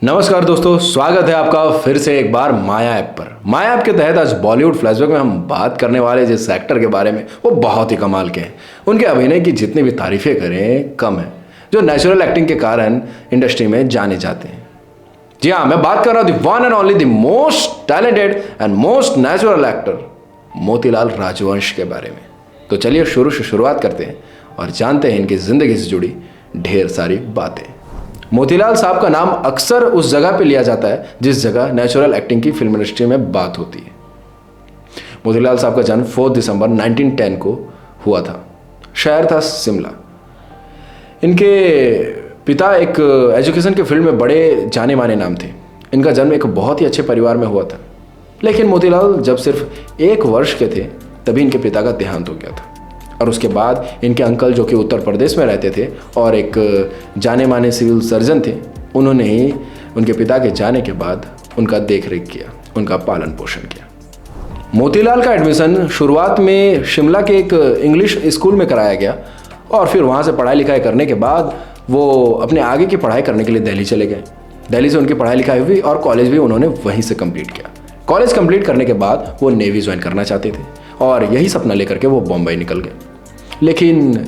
नमस्कार दोस्तों, स्वागत है आपका फिर से एक बार माया ऐप पर। माया ऐप के तहत आज बॉलीवुड फ्लैशबैक में हम बात करने वाले जिस एक्टर के बारे में वो बहुत ही कमाल के हैं। उनके अभिनय की जितनी भी तारीफें करें कम है, जो नेचुरल एक्टिंग के कारण इंडस्ट्री में जाने जाते हैं। जी हाँ, मैं बात कर रहा हूँ the one and only the most talented and most natural actor Motilal राजवंश के बारे में। तो चलिए शुरू से शुरुआत करते हैं और जानते हैं इनकी ज़िंदगी से जुड़ी ढेर सारी बातें। मोतीलाल साहब का नाम अक्सर उस जगह पे लिया जाता है जिस जगह नेचुरल एक्टिंग की फिल्म इंडस्ट्री में बात होती है। मोतीलाल साहब का जन्म 4 दिसंबर 1910 को हुआ था। शहर था शिमला। इनके पिता एक एजुकेशन के फील्ड में बड़े जाने माने नाम थे। इनका जन्म एक बहुत ही अच्छे परिवार में हुआ था, लेकिन मोतीलाल जब सिर्फ 1 वर्ष के थे तभी इनके पिता का देहांत हो गया था। और उसके बाद इनके अंकल, जो कि उत्तर प्रदेश में रहते थे और एक जाने माने सिविल सर्जन थे, उन्होंने ही उनके पिता के जाने के बाद उनका देख रेख किया, उनका पालन पोषण किया। मोतीलाल का एडमिशन शुरुआत में शिमला के एक इंग्लिश स्कूल में कराया गया और फिर वहाँ से पढ़ाई लिखाई करने के बाद वो अपने आगे की पढ़ाई करने के लिए दिल्ली चले गए। दिल्ली से उनकी पढ़ाई लिखाई हुई और कॉलेज भी उन्होंने वहीं से कंप्लीट किया। कॉलेज कंप्लीट करने के बाद वो नेवी ज्वाइन करना चाहते थे और यही सपना लेकर के वो बॉम्बे निकल गए, लेकिन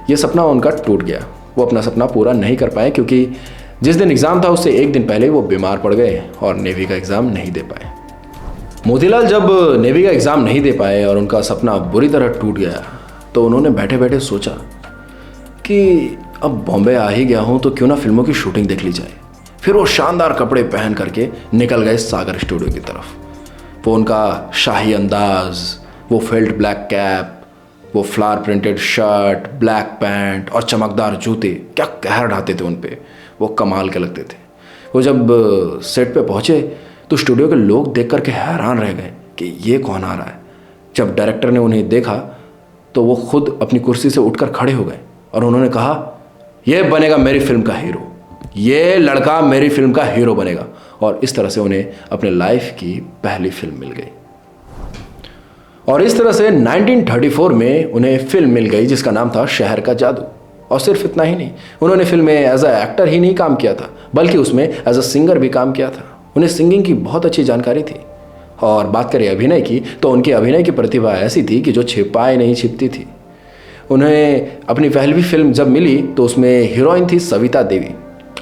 ये सपना उनका टूट गया। वो अपना सपना पूरा नहीं कर पाए क्योंकि जिस दिन एग्ज़ाम था उससे एक दिन पहले वो बीमार पड़ गए और नेवी का एग्ज़ाम नहीं दे पाए। मोतीलाल जब नेवी का एग्ज़ाम नहीं दे पाए और उनका सपना बुरी तरह टूट गया तो उन्होंने बैठे बैठे सोचा कि अब बॉम्बे आ ही गया हूँ तो क्यों ना फिल्मों की शूटिंग देख ली जाए। फिर वो शानदार कपड़े पहन करके निकल गए सागर स्टूडियो की तरफ। वो उनका शाही अंदाज, वो फेल्ट ब्लैक कैप, वो flower printed shirt, black pant और चमकदार जूते क्या कहर ढाते थे उन पे, वो कमाल के लगते थे। वो जब सेट पे पहुँचे तो स्टूडियो के लोग देख करके हैरान रह गए कि ये कौन आ रहा है। जब डायरेक्टर ने उन्हें देखा तो वो खुद अपनी कुर्सी से उठकर खड़े हो गए और उन्होंने कहा, ये बनेगा मेरी फिल्म का हीरो, ये लड़का मेरी फिल्म का हीरो बनेगा। और इस तरह से उन्हें अपने लाइफ की पहली फिल्म मिल गई। और इस तरह से 1934 में उन्हें फिल्म मिल गई जिसका नाम था शहर का जादू। और सिर्फ इतना ही नहीं, उन्होंने फिल्म में एज अ एक्टर ही नहीं काम किया था बल्कि उसमें एज अ सिंगर भी काम किया था। उन्हें सिंगिंग की बहुत अच्छी जानकारी थी। और बात करें अभिनय की तो उनकी अभिनय की प्रतिभा ऐसी थी कि जो छिपाए नहीं छिपती थी। उन्हें अपनी पहली फिल्म जब मिली तो उसमें हीरोइन थी सविता देवी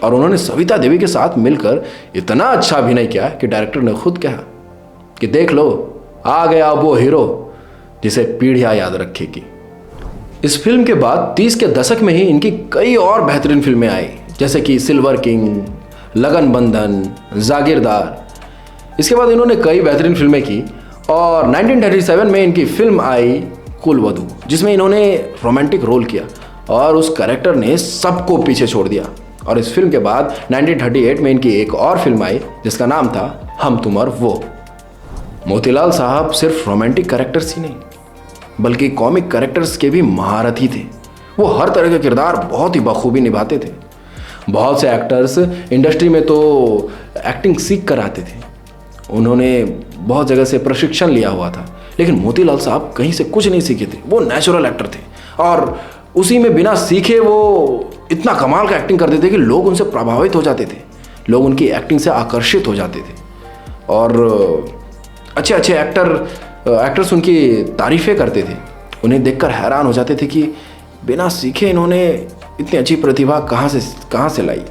और उन्होंने सविता देवी के साथ मिलकर इतना अच्छा अभिनय किया कि डायरेक्टर ने खुद कहा कि देख लो, आ गया वो हीरो जिसे पीढ़ियां याद रखेगी। इस फिल्म के बाद 30 के दशक में ही इनकी कई और बेहतरीन फिल्में आई, जैसे कि सिल्वर किंग, लगन बंधन, जागीरदार। इसके बाद इन्होंने कई बेहतरीन फिल्में की और 1937 में इनकी फिल्म आई कुलवधू, जिसमें इन्होंने रोमांटिक रोल किया और उस कैरेक्टर ने सबको पीछे छोड़ दिया। और इस फिल्म के बाद 1938 में इनकी एक और फिल्म आई जिसका नाम था हम तुम और वो। मोतीलाल साहब सिर्फ रोमांटिक कैरेक्टर्स ही नहीं बल्कि कॉमिक कैरेक्टर्स के भी महारथी थे। वो हर तरह के किरदार बहुत ही बखूबी निभाते थे। बहुत से एक्टर्स इंडस्ट्री में तो एक्टिंग सीख कर आते थे, उन्होंने बहुत जगह से प्रशिक्षण लिया हुआ था, लेकिन मोतीलाल साहब कहीं से कुछ नहीं सीखे थे। वो नेचुरल एक्टर थे और उसी में बिना सीखे वो इतना कमाल का एक्टिंग करते थे कि लोग उनसे प्रभावित हो जाते थे, लोग उनकी एक्टिंग से आकर्षित हो जाते थे और अच्छे अच्छे एक्टर्स उनकी तारीफ़ें करते थे। उन्हें देखकर हैरान हो जाते थे कि बिना सीखे इन्होंने इतनी अच्छी प्रतिभा कहाँ से लाई।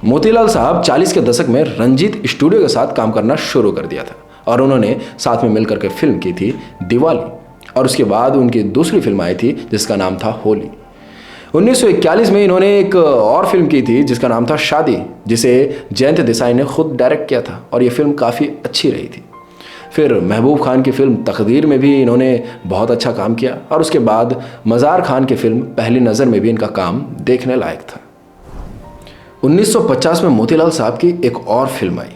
मोतीलाल साहब 40 के दशक में रंजीत स्टूडियो के साथ काम करना शुरू कर दिया था और उन्होंने साथ में मिलकर के फिल्म की थी दिवाली। और उसके बाद उनकी दूसरी फिल्म आई थी जिसका नाम था होली। 1941 में इन्होंने एक और फिल्म की थी जिसका नाम था शादी, जिसे जयंत देसाई ने खुद डायरेक्ट किया था और ये फिल्म काफ़ी अच्छी रही थी। फिर महबूब खान की फिल्म तकदीर में भी इन्होंने बहुत अच्छा काम किया और उसके बाद मज़ार खान की फिल्म पहली नज़र में भी इनका काम देखने लायक था। 1950 में मोतीलाल साहब की एक और फिल्म आई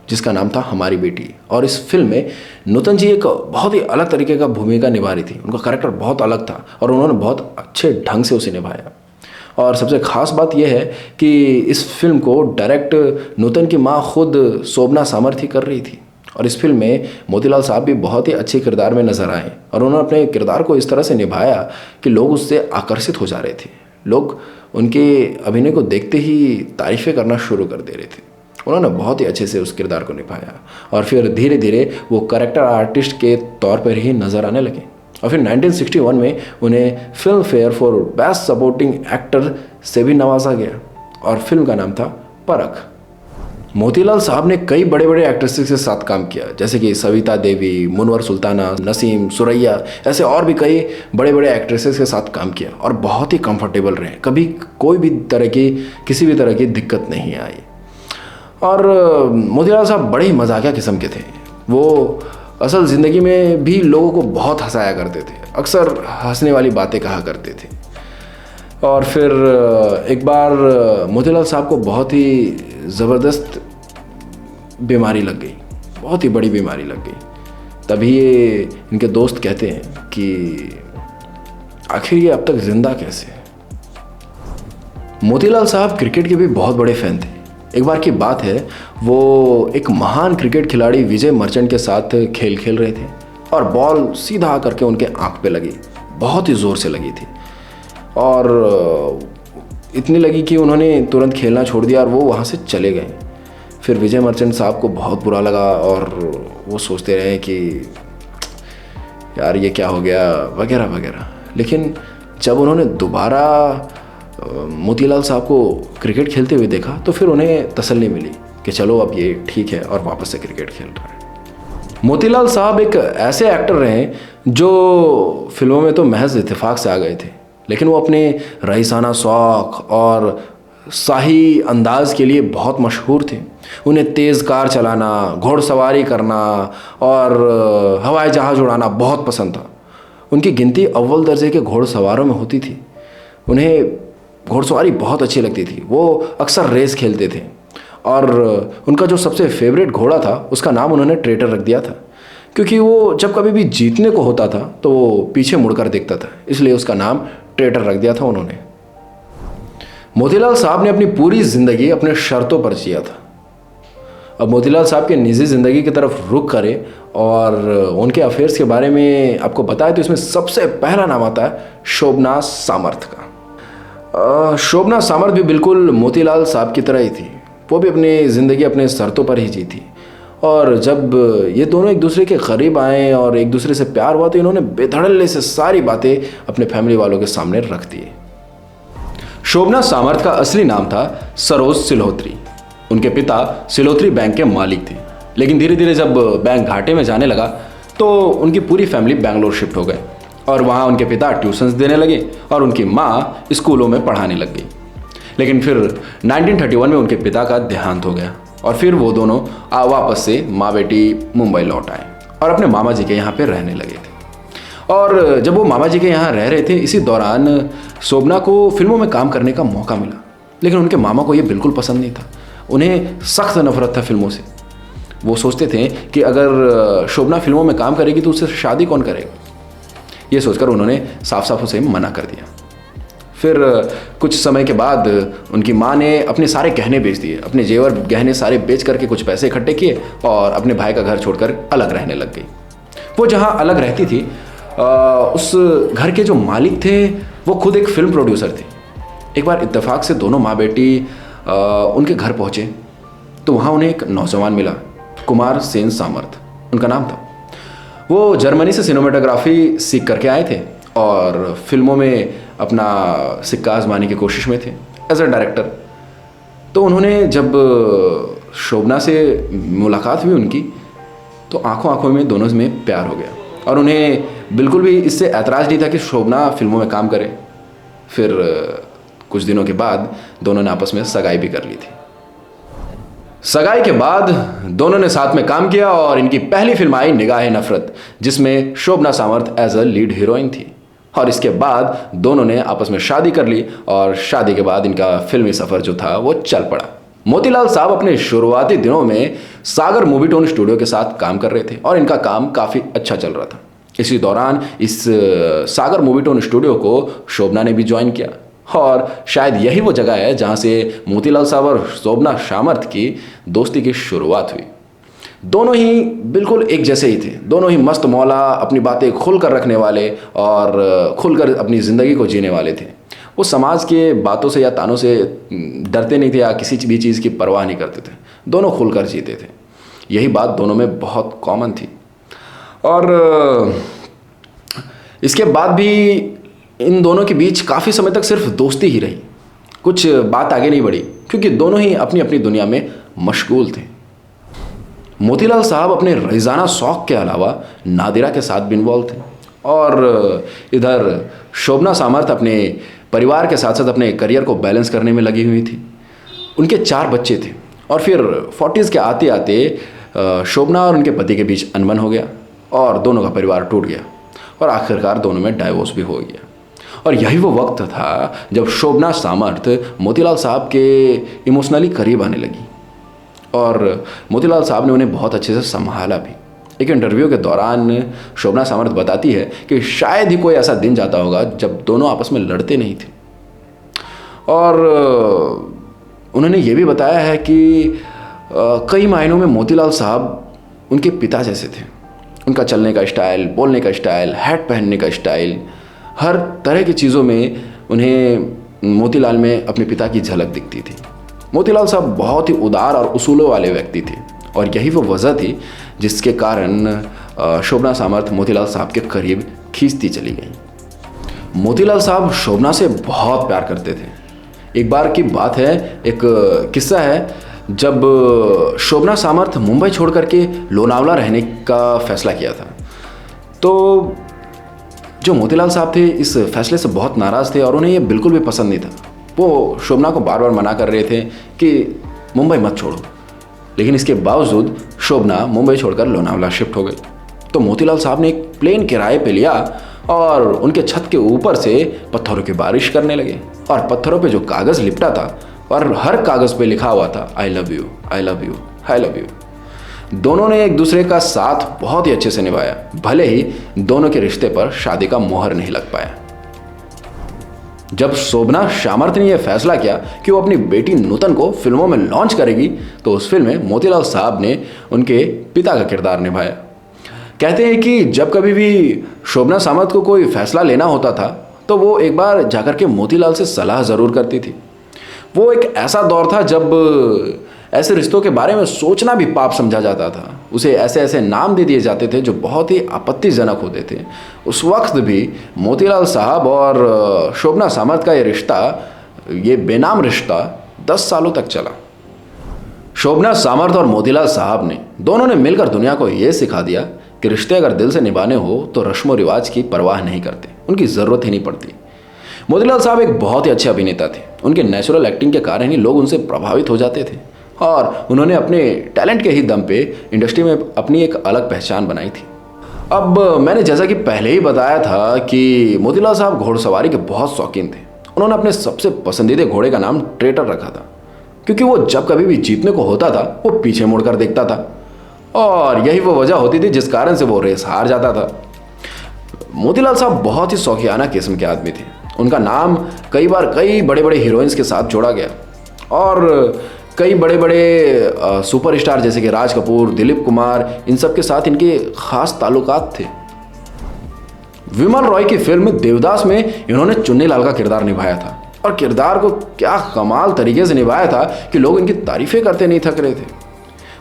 जिसका नाम था हमारी बेटी और इस फिल्म में नूतन जी एक बहुत ही अलग तरीके का भूमिका निभा रही थी। उनका कैरेक्टर बहुत अलग था और उन्होंने बहुत अच्छे ढंग से उसे निभाया। और सबसे ख़ास बात यह है कि इस फिल्म को डायरेक्ट नूतन की माँ खुद शोभना सामर्थ ही कर रही थी और इस फिल्म में मोतीलाल साहब भी बहुत ही अच्छे किरदार में नजर आए और उन्होंने अपने किरदार को इस तरह से निभाया कि लोग उससे आकर्षित हो जा रहे थे। लोग उनके अभिनय को देखते ही तारीफ़ें करना शुरू कर दे रहे थे। उन्होंने बहुत ही अच्छे से उस किरदार को निभाया और फिर धीरे धीरे वो कैरेक्टर आर्टिस्ट के तौर पर ही नज़र आने लगे। और फिर 1961 में उन्हें film fair for best supporting actor से भी नवाजा गया और फिल्म का नाम था परख। मोतीलाल साहब ने कई बड़े बड़े एक्ट्रेसेस के साथ काम किया, जैसे कि सविता देवी, मुनवर सुल्ताना, नसीम, सुरैया, ऐसे और भी कई बड़े बड़े एक्ट्रेसेस के साथ काम किया और बहुत ही कंफर्टेबल रहे। कभी कोई भी किसी भी तरह की दिक्कत नहीं आई। और मोतीलाल साहब बड़े ही मजाकिया किस्म के थे। वो असल ज़िंदगी में भी लोगों को बहुत हंसाया करते थे, अक्सर हंसने वाली बातें कहा करते थे। और फिर एक बार मोतीलाल साहब को बहुत ही ज़बरदस्त बीमारी लग गई, बहुत ही बड़ी बीमारी लग गई। तभी ये इनके दोस्त कहते हैं कि आखिर ये अब तक ज़िंदा कैसे है। मोतीलाल साहब क्रिकेट के भी बहुत बड़े फ़ैन थे। एक बार की बात है, वो एक महान क्रिकेट खिलाड़ी विजय मर्चेंट के साथ खेल रहे थे और बॉल सीधा आकर के उनके आँख पे लगी, बहुत ही ज़ोर से लगी थी और इतनी लगी कि उन्होंने तुरंत खेलना छोड़ दिया और वो वहाँ से चले गए। फिर विजय मर्चेंट साहब को बहुत बुरा लगा और वो सोचते रहे कि यार ये क्या हो गया वगैरह वगैरह। लेकिन जब उन्होंने दोबारा मोतीलाल साहब को क्रिकेट खेलते हुए देखा तो फिर उन्हें तसल्ली मिली कि चलो अब ये ठीक है और वापस से क्रिकेट खेल रहा है। मोतीलाल साहब एक ऐसे एक्टर रहे जो फिल्मों में तो महज इत्तेफाक से आ गए थे, लेकिन वो अपने रईसाना शौक और शाही अंदाज के लिए बहुत मशहूर थे। उन्हें तेज़ कार चलाना, घोड़सवारी करना और हवाई जहाज़ उड़ाना बहुत पसंद था। उनकी गिनती अव्वल दर्जे के घोड़सवारों में होती थी। उन्हें घोड़सवारी बहुत अच्छी लगती थी। वो अक्सर रेस खेलते थे और उनका जो सबसे फेवरेट घोड़ा था उसका नाम उन्होंने ट्रेटर रख दिया था, क्योंकि वो जब कभी भी जीतने को होता था तो वो पीछे मुड़कर देखता था, इसलिए उसका नाम ट्रेटर रख दिया था उन्होंने। मोतीलाल साहब ने अपनी पूरी ज़िंदगी अपने शर्तों पर जिया था। अब मोतीलाल साहब के निजी ज़िंदगी की तरफ रुख करें और उनके अफेयर्स के बारे में आपको बताएं तो इसमें सबसे पहला नाम आता है शोभना सामर्थ का। शोभना सामर्थ भी बिल्कुल मोतीलाल साहब की तरह ही थी। वो भी अपनी ज़िंदगी अपने शर्तों पर ही जी थी और जब ये दोनों एक दूसरे के करीब आए और एक दूसरे से प्यार हुआ तो इन्होंने बेधड़ल्ले से सारी बातें अपने फैमिली वालों के सामने रख दी। शोभना सामर्थ का असली नाम था सरोज सिल्होत्री। उनके पिता सिल्होत्री बैंक के मालिक थे, लेकिन धीरे धीरे जब बैंक घाटे में जाने लगा तो उनकी पूरी फैमिली बेंगलोर शिफ्ट हो गए और वहाँ उनके पिता ट्यूशन्स देने लगे और उनकी माँ स्कूलों में पढ़ाने लग गई। लेकिन फिर 1931 में उनके पिता का देहांत हो गया और फिर वो दोनों वापस से माँ बेटी मुंबई लौट आए और अपने मामा जी के यहाँ पे रहने लगे थे। और जब वो मामा जी के यहाँ रह रहे थे, इसी दौरान शोभना को फिल्मों में काम करने का मौका मिला, लेकिन उनके मामा को ये बिल्कुल पसंद नहीं था। उन्हें सख्त नफरत था फिल्मों से। वो सोचते थे कि अगर शोभना फिल्मों में काम करेगी तो उससे शादी कौन करेगा। ये सोचकर उन्होंने साफ साफ उसे मना कर दिया। फिर कुछ समय के बाद उनकी माँ ने अपने सारे गहने बेच दिए, अपने जेवर गहने सारे बेच करके कुछ पैसे इकट्ठे किए और अपने भाई का घर छोड़कर अलग रहने लग गई। वो जहाँ अलग रहती थी उस घर के जो मालिक थे वो खुद एक फिल्म प्रोड्यूसर थे। एक बार इत्तेफाक से दोनों माँ बेटी उनके घर पहुँचे तो वहाँ उन्हें एक नौजवान मिला, कुमार सेन सामर्थ उनका नाम था। वो जर्मनी से सिनेमेटोग्राफी सीख करके आए थे और फिल्मों में अपना सिक्का आजमाने की कोशिश में थे एज अ डायरेक्टर। तो उन्होंने जब शोभना से मुलाकात हुई उनकी तो आंखों आंखों में दोनों में प्यार हो गया और उन्हें बिल्कुल भी इससे ऐतराज़ नहीं था कि शोभना फिल्मों में काम करे। फिर कुछ दिनों के बाद दोनों ने आपस में सगाई भी कर ली थी। सगाई के बाद दोनों ने साथ में काम किया और इनकी पहली फिल्म आई निगाहे नफरत, जिसमें शोभना सामर्थ एज अ लीड हीरोइन थी। और इसके बाद दोनों ने आपस में शादी कर ली और शादी के बाद इनका फिल्मी सफ़र जो था वो चल पड़ा। मोतीलाल साहब अपने शुरुआती दिनों में सागर मूवीटोन स्टूडियो के साथ काम कर रहे थे और इनका काम काफ़ी अच्छा चल रहा था। इसी दौरान इस सागर मूवीटोन स्टूडियो को शोभना ने भी ज्वाइन किया और शायद यही वो जगह है जहाँ से मोतीलाल साहब और शोभना सामर्थ की दोस्ती की शुरुआत हुई। दोनों ही बिल्कुल एक जैसे ही थे, दोनों ही मस्त मौला, अपनी बातें खुल कर रखने वाले और खुलकर अपनी ज़िंदगी को जीने वाले थे। वो समाज के बातों से या तानों से डरते नहीं थे या किसी भी चीज़ की परवाह नहीं करते थे। दोनों खुलकर जीते थे। यही बात दोनों में बहुत कॉमन थी। और इसके बाद भी इन दोनों के बीच काफ़ी समय तक सिर्फ दोस्ती ही रही, कुछ बात आगे नहीं बढ़ी, क्योंकि दोनों ही अपनी अपनी दुनिया में मशगूल थे। मोतीलाल साहब अपने रोज़ाना शौक़ के अलावा नादिरा के साथ भी इन्वॉल्व थे, और इधर शोभना सामर्थ अपने परिवार के साथ साथ अपने करियर को बैलेंस करने में लगी हुई थी। उनके 4 बच्चे थे, और फिर 40s के आते आते शोभना और उनके पति के बीच अनबन हो गया और दोनों का परिवार टूट गया, और आखिरकार दोनों में डाइवोर्स भी हो गया। और यही वो वक्त था जब शोभना सामर्थ मोतीलाल साहब के इमोशनली करीब आने लगी, और मोतीलाल साहब ने उन्हें बहुत अच्छे से संभाला भी। एक इंटरव्यू के दौरान शोभना सामर्थ बताती है कि शायद ही कोई ऐसा दिन जाता होगा जब दोनों आपस में लड़ते नहीं थे। और उन्होंने ये भी बताया है कि कई मायनों में मोतीलाल साहब उनके पिता जैसे थे। उनका चलने का स्टाइल, बोलने का स्टाइल, हैट पहनने का स्टाइल, हर तरह की चीज़ों में उन्हें मोतीलाल में अपने पिता की झलक दिखती थी। मोतीलाल साहब बहुत ही उदार और उसूलों वाले व्यक्ति थे, और यही वो वजह थी जिसके कारण शोभना सामर्थ मोतीलाल साहब के करीब खींचती चली गई। मोतीलाल साहब शोभना से बहुत प्यार करते थे। एक बार की बात है, एक किस्सा है, जब शोभना सामर्थ मुंबई छोड़ करके लोनावला रहने का फैसला किया था, तो जो मोतीलाल साहब थे इस फैसले से बहुत नाराज़ थे और उन्हें ये बिल्कुल भी पसंद नहीं था। वो शोभना को बार बार मना कर रहे थे कि मुंबई मत छोड़ो, लेकिन इसके बावजूद शोभना मुंबई छोड़कर लोनावला शिफ्ट हो गई। तो मोतीलाल साहब ने एक प्लेन किराए पे लिया और उनके छत के ऊपर से पत्थरों की बारिश करने लगे, और पत्थरों पे जो कागज़ लिपटा था और हर कागज़ पे लिखा हुआ था I love you, I love you, I love you. दोनों ने एक दूसरे का साथ बहुत ही अच्छे से निभाया, भले ही दोनों के रिश्ते पर शादी का मोहर नहीं लग पाया। जब शोभना सामर्थ ने यह फैसला किया कि वो अपनी बेटी नूतन को फिल्मों में लॉन्च करेगी, तो उस फिल्म में मोतीलाल साहब ने उनके पिता का किरदार निभाया। कहते हैं कि जब कभी भी शोभना सामर्थ को कोई फैसला लेना होता था तो वो एक बार जाकर के मोतीलाल से सलाह ज़रूर करती थी। वो एक ऐसा दौर था जब ऐसे रिश्तों के बारे में सोचना भी पाप समझा जाता था। उसे ऐसे ऐसे नाम दे दिए जाते थे जो बहुत ही आपत्तिजनक होते थे। उस वक्त भी मोतीलाल साहब और शोभना सामर्थ का ये रिश्ता, ये बेनाम रिश्ता 10 सालों तक चला। शोभना सामर्थ और मोतीलाल साहब ने दोनों ने मिलकर दुनिया को ये सिखा दिया कि रिश्ते अगर दिल से निभाने हो तो रस्म रिवाज की परवाह नहीं करते, उनकी ज़रूरत ही नहीं पड़ती। मोतीलाल साहब एक बहुत ही अच्छे अभिनेता थे। उनके नेचुरल एक्टिंग के कारण ही लोग उनसे प्रभावित हो जाते थे, और उन्होंने अपने टैलेंट के ही दम पे इंडस्ट्री में अपनी एक अलग पहचान बनाई थी। अब मैंने जैसा कि पहले ही बताया था कि मोतीलाल साहब घोड़सवारी के बहुत शौकीन थे। उन्होंने अपने सबसे पसंदीदा घोड़े का नाम ट्रेटर रखा था, क्योंकि वो जब कभी भी जीतने को होता था वो पीछे मुड़कर देखता था, और यही वो वजह होती थी जिस कारण से वो रेस हार जाता था। मोतीलाल साहब बहुत ही शौकियाना किस्म के आदमी थे। उनका नाम कई बार कई बड़े बड़े हीरोइंस के साथ जोड़ा गया, और कई बड़े बड़े सुपरस्टार जैसे कि राज कपूर, दिलीप कुमार, इन सब के साथ इनके खास ताल्लुकात थे। विमल रॉय की फिल्म देवदास में इन्होंने चुन्नी लाल का किरदार निभाया था, और किरदार को क्या कमाल तरीके से निभाया था कि लोग इनकी तारीफें करते नहीं थक रहे थे।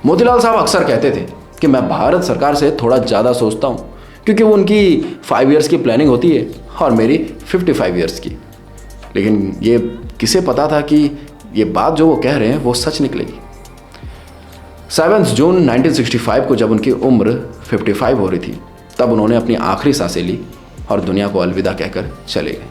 मोतीलाल साहब अक्सर कहते थे कि मैं भारत सरकार से थोड़ा ज़्यादा सोचता हूँ, क्योंकि वो उनकी 5 ईयर्स की प्लानिंग होती है और मेरी 55 ईयर्स की। लेकिन ये किसे पता था कि ये बात जो वो कह रहे हैं वो सच निकलेगी। 7 जून 1965 को जब उनकी उम्र 55 हो रही थी, तब उन्होंने अपनी आखिरी सांसें ली और दुनिया को अलविदा कहकर चले गए।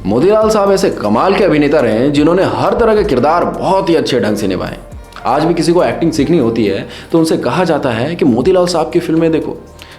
मोतीलाल साहब ऐसे कमाल के अभिनेता रहे हैं जिन्होंने हर तरह के किरदार बहुत ही अच्छे ढंग से निभाए। आज भी किसी को एक्टिंग सीखनी होती है तो उनसे कहा जाता है कि मोतीलाल साहब की फिल्में देखो,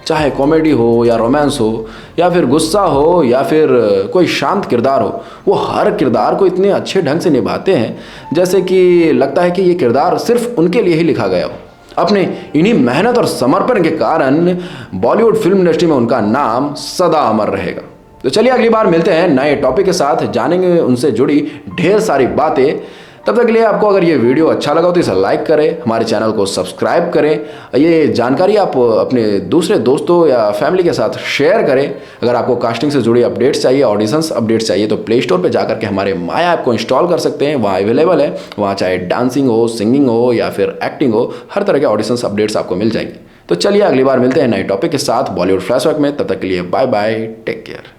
चाहे कॉमेडी हो या रोमांस हो या फिर गुस्सा हो या फिर कोई शांत किरदार हो, वो हर किरदार को इतने अच्छे ढंग से निभाते हैं जैसे कि लगता है कि ये किरदार सिर्फ उनके लिए ही लिखा गया हो। अपने इन्हीं मेहनत और समर्पण के कारण बॉलीवुड फिल्म इंडस्ट्री में उनका नाम सदा अमर रहेगा। तो चलिए अगली बार मिलते हैं नए टॉपिक के साथ, जानेंगे उनसे जुड़ी ढेर सारी बातें। तब तक के लिए आपको अगर ये वीडियो अच्छा लगा तो इसे लाइक करें, हमारे चैनल को सब्सक्राइब करें। ये जानकारी आप अपने दूसरे दोस्तों या फैमिली के साथ शेयर करें। अगर आपको कास्टिंग से जुड़ी अपडेट्स चाहिए, ऑडिशंस अपडेट्स चाहिए तो प्ले स्टोर पर जाकर के हमारे माया ऐप को इंस्टॉल कर सकते हैं। वहाँ अवेलेबल है, वहाँ चाहे डांसिंग हो, सिंगिंग हो या फिर एक्टिंग हो, हर तरह के ऑडिशंस अपडेट्स आपको मिल जाएंगे। तो चलिए अगली बार मिलते हैं नए टॉपिक के साथ बॉलीवुड फ्लैशबैक में। तब तक के लिए बाय बाय, टेक केयर।